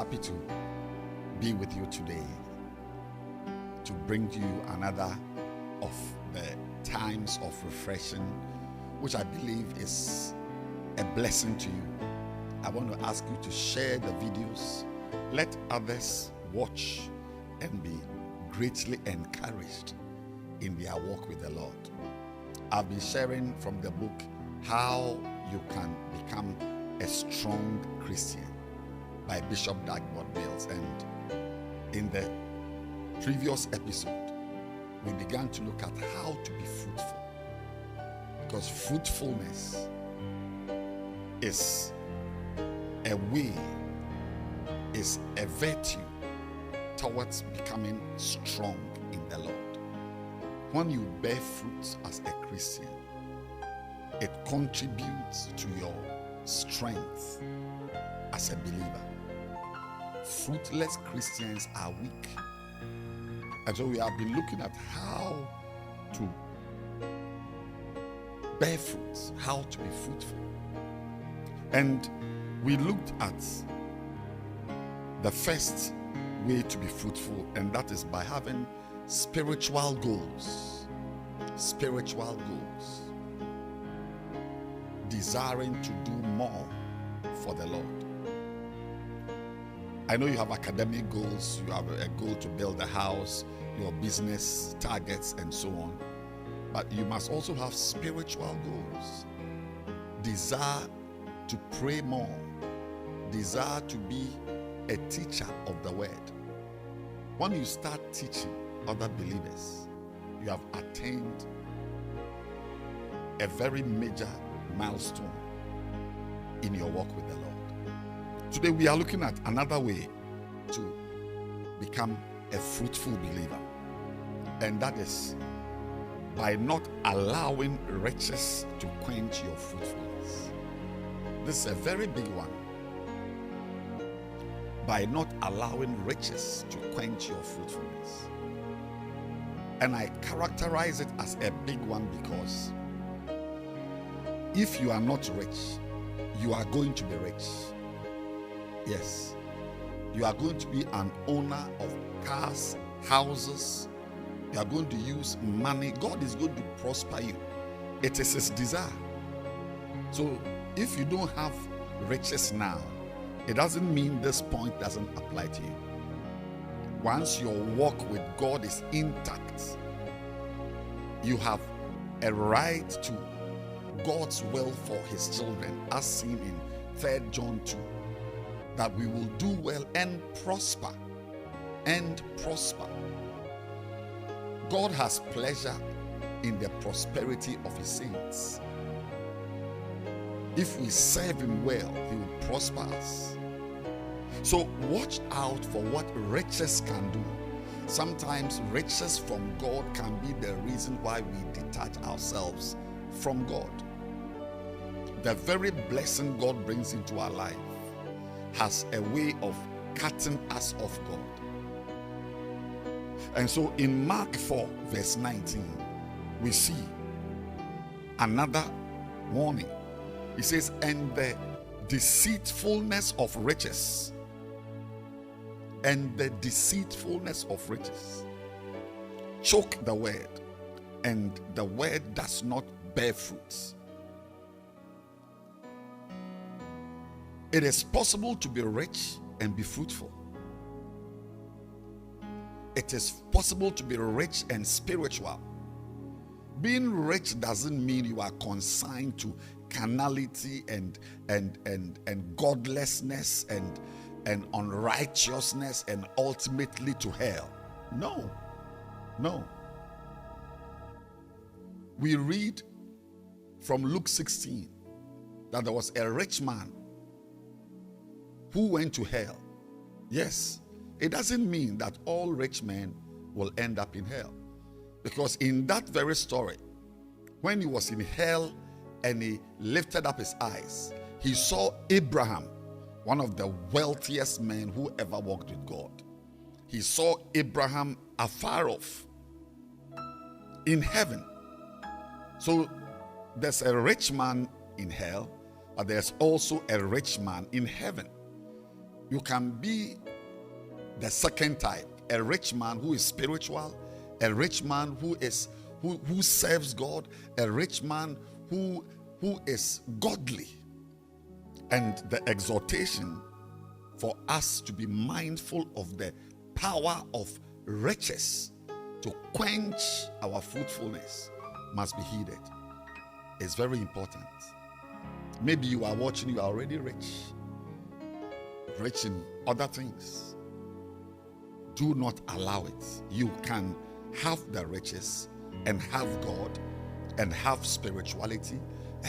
happy to be with you today to bring to you another of the times of refreshing, which I believe is a blessing to you. I want to ask you to share the videos, let others watch and be greatly encouraged in their walk with the Lord. I've been sharing from the book How You Can Become a Strong Christian by Bishop Dagbert Mills, and in the previous episode we began to look at how to be fruitful, because fruitfulness is a way, is a virtue towards becoming strong in the Lord. When you bear fruit as a Christian, it contributes to your strength as a believer. Fruitless Christians are weak. And so we have been looking at how to bear fruit, how to be fruitful. And we looked at the first way to be fruitful, and that is by having spiritual goals. Spiritual goals. Desiring to do more for the Lord. I know you have academic goals, you have a goal to build a house, your business targets, and so on. But you must also have spiritual goals. Desire to pray more. Desire to be a teacher of the word. When you start teaching other believers, you have attained a very major milestone in your walk with the Lord. Today we are looking at another way to become a fruitful believer, and that is by not allowing riches to quench your fruitfulness. This is a very big one. By not allowing riches to quench your fruitfulness. And I characterize it as a big one because if you are not rich, you are going to be rich. Yes. You are going to be an owner of cars, houses. You are going to use money. God is going to prosper you. It is His desire. So if you don't have riches now, it doesn't mean this point doesn't apply to you. Once your walk with God is intact, you have a right to God's will for His children, as seen in 3 John 2, that we will do well and prosper. And prosper. God has pleasure in the prosperity of His saints. If we serve Him well, He will prosper us. So watch out for what riches can do. Sometimes riches from God can be the reason why we detach ourselves from God. The very blessing God brings into our life has a way of cutting us off God. And so in Mark 4 verse 19, we see another warning. He says, and the deceitfulness of riches, and the deceitfulness of riches choke the word, and the word does not bear fruits. It is possible to be rich and be fruitful. It is possible to be rich and spiritual. Being rich doesn't mean you are consigned to carnality and godlessness and unrighteousness and ultimately to hell. No. We read from Luke 16 that there was a rich man who went to hell. Yes, it doesn't mean that all rich men will end up in hell. Because in that very story, when he was in hell and he lifted up his eyes, he saw Abraham, one of the wealthiest men who ever walked with God. He saw Abraham afar off in heaven. So there's a rich man in hell, but there's also a rich man in heaven. You can be the second type, a rich man who is spiritual, a rich man who serves God, a rich man who is godly. And the exhortation for us to be mindful of the power of riches to quench our fruitfulness must be heeded. It's very important. Maybe you are watching, you are already rich in other things. Do not allow it. You can have the riches and have God and have spirituality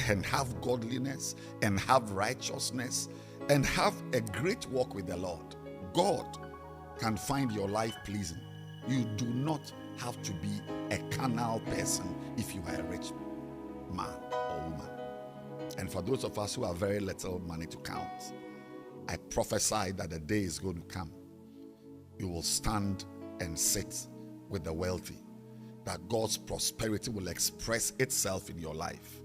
and have godliness and have righteousness and have a great walk with the Lord. God can find your life pleasing. You do not have to be a carnal person if you are a rich man or woman. And for those of us who have very little money to count, I prophesy that the day is going to come. You will stand and sit with the wealthy, that God's prosperity will express itself in your life.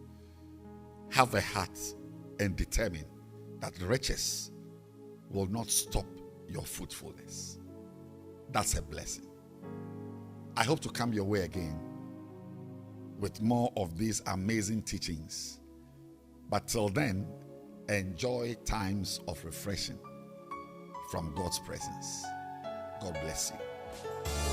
Have a heart and determine that riches will not stop your fruitfulness. That's a blessing. I hope to come your way again with more of these amazing teachings. But till then, enjoy times of refreshing from God's presence. God bless you.